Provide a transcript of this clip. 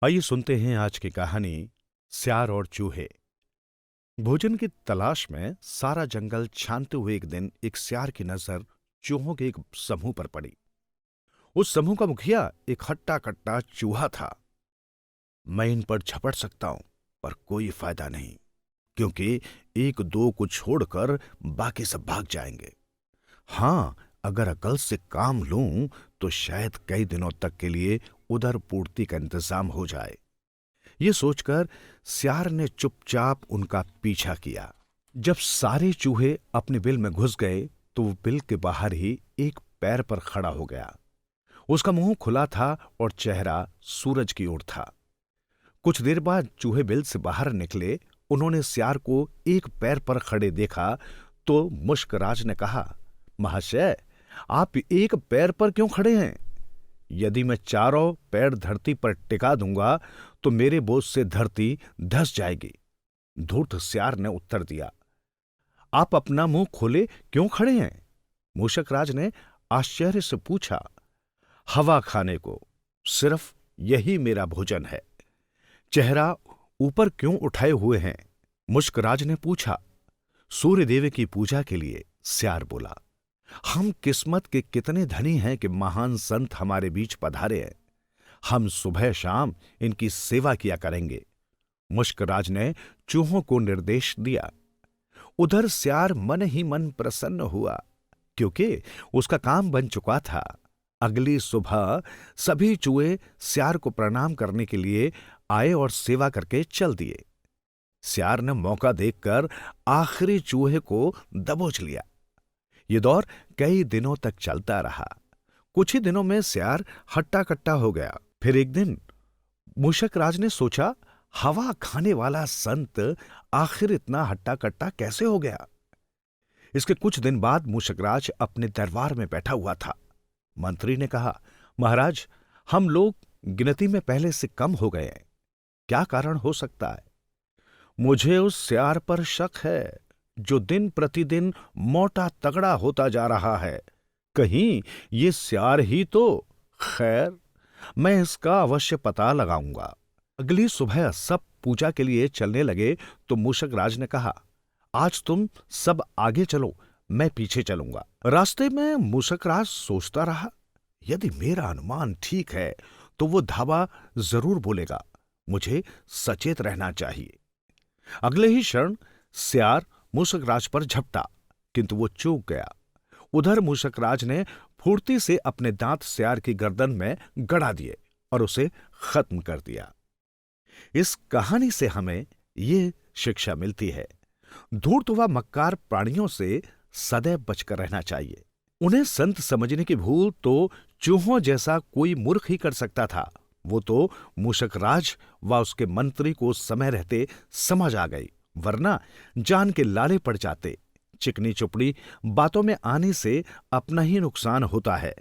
आइए सुनते हैं आज की कहानी सियार और चूहे। भोजन की तलाश में सारा जंगल छानते हुए एक दिन एक सियार की नजर चूहों के एक समूह पर पड़ी। उस समूह का मुखिया एक हट्टा कट्टा चूहा था। मैं इन पर झपट सकता हूं, पर कोई फायदा नहीं, क्योंकि एक दो को छोड़कर बाकी सब भाग जाएंगे। हाँ, अगर अकल से काम लूं तो शायद कई दिनों तक के लिए उधर पूर्ति का इंतजाम हो जाए। ये सोचकर सियार ने चुपचाप उनका पीछा किया। जब सारे चूहे अपने बिल में घुस गए तो वो बिल के बाहर ही एक पैर पर खड़ा हो गया। उसका मुंह खुला था और चेहरा सूरज की ओर था। कुछ देर बाद चूहे बिल से बाहर निकले। उन्होंने सियार को एक पैर पर खड़े देखा तो मुश्कराज ने कहा, महाशय, आप एक पैर पर क्यों खड़े हैं? यदि मैं चारों पैर धरती पर टिका दूंगा तो मेरे बोझ से धरती धंस जाएगी। धूर्त सियार ने उत्तर दिया, आप अपना मुंह खोले क्यों खड़े हैं? मूषकराज ने आश्चर्य से पूछा, हवा खाने को, सिर्फ यही मेरा भोजन है। चेहरा ऊपर क्यों उठाए हुए हैं? मुश्कराज ने पूछा। सूर्य देव की पूजा के लिए, सियार बोला। हम किस्मत के कितने धनी हैं कि महान संत हमारे बीच पधारे हैं। हम सुबह शाम इनकी सेवा किया करेंगे। मुश्कराज ने चूहों को निर्देश दिया। उधर सियार मन ही मन प्रसन्न हुआ, क्योंकि उसका काम बन चुका था। अगली सुबह सभी चूहे सियार को प्रणाम करने के लिए आए और सेवा करके चल दिए। सियार ने मौका देखकर आखिरी चूहे को दबोच लिया। ये दौर कई दिनों तक चलता रहा। कुछ ही दिनों में सियार हट्टा कट्टा हो गया। फिर एक दिन मूषकराज ने सोचा, हवा खाने वाला संत आखिर इतना हट्टा कट्टा कैसे हो गया? इसके कुछ दिन बाद मूषकराज अपने दरबार में बैठा हुआ था। मंत्री ने कहा, महाराज, हम लोग गिनती में पहले से कम हो गए हैं। क्या कारण हो सकता है? मुझे उस सियार पर शक है, जो दिन प्रतिदिन मोटा तगड़ा होता जा रहा है। कहीं ये सियार ही तो? खैर, मैं इसका अवश्य पता लगाऊंगा। अगली सुबह सब पूजा के लिए चलने लगे तो मूषकराज ने कहा, आज तुम सब आगे चलो, मैं पीछे चलूंगा। रास्ते में मूषकराज सोचता रहा, यदि मेरा अनुमान ठीक है तो वो धावा जरूर बोलेगा। मुझे सचेत रहना चाहिए। अगले ही क्षण सियार मूषकराज पर झपटा, किंतु वो चूक गया। उधर मूषकराज ने फुर्ती से अपने दांत सियार की गर्दन में गड़ा दिए और उसे खत्म कर दिया। इस कहानी से हमें ये शिक्षा मिलती है, धूर्त व मक्कार प्राणियों से सदैव बचकर रहना चाहिए। उन्हें संत समझने की भूल तो चूहों जैसा कोई मूर्ख ही कर सकता था। वो तो मूषकराज व उसके मंत्री को समय रहते समझ आ गई, वरना जान के लाले पड़ जाते। चिकनी चुपड़ी बातों में आने से अपना ही नुकसान होता है।